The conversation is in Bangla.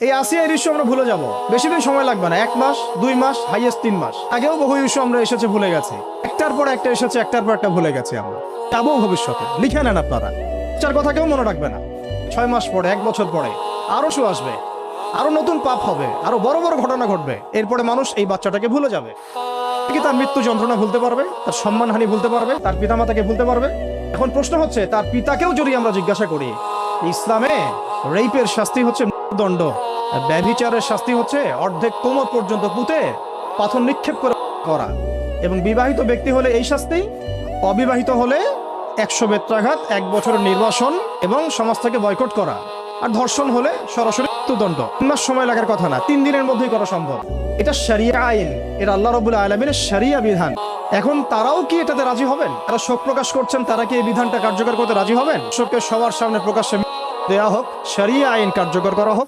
এই আসিয়া ইস্যু আমরা ভুলে যাব, বেশি দিন সময় লাগবে না, 1 মাস 2 মাস হাইয়েস্ট 3 মাস। আগেও বহু ইস্যু আমরা এসেছে ভুলে গেছি, একটার পর একটা এসেছে, একটার পর একটা ভুলে গেছি আমরা। যাবো ভবিষ্যতে, লিখে নেন আপনারা, চার কথা কেউ মনে রাখবে না। 6 মাস পরে, 1 বছর পরে আরো শো আসবে, আরো নতুন পাপ হবে, আরো বড় বড় ঘটনা ঘটবে। এরপরে মানুষ এই বাচ্চাটাকে ভুলে যাবে। কি তার মৃত্যু যন্ত্রণা ভুলতে পারবে, তার সম্মানহানি ভুলতে পারবে, তার পিতামাতাকে ভুলতে পারবে? এখন প্রশ্ন হচ্ছে, তার পিতাকেও যদি আমরা জিজ্ঞাসা করি, ইসলামে রেপের শাস্তি হচ্ছে মৃত্যুদণ্ড, আর ব্যভিচারের শাস্তি হচ্ছে অর্ধেক কোমর পর্যন্ত পুঁতে পাথর নিক্ষেপ করা, এবং বিবাহিত ব্যক্তি হলে এই শাস্তি, অবিবাহিত হলে 100 বেত্রাঘাত, 1 বছরের নির্বাসন এবং সমাজ থেকে বয়কট করা, আর ধর্ষণ হলে সরাসরি মৃত্যুদণ্ড। 3 মাস সময় লাগার কথা না, 3 দিনের মধ্যেই করা সম্ভব। এটা শরিয়া আইন, এটা আল্লাহ রাব্বুল আলামিনের শরিয়া বিধান। এখন তারাও কি এটাতে রাজি হবেন? তারা শোক প্রকাশ করছেন, তারা কি এই বিধানটা কার্যকর করতে রাজি হবেন? শোককে সবার সামনে প্রকাশ্যে দেয়া হোক, শরিয়া আইন কার্যকর করা হোক।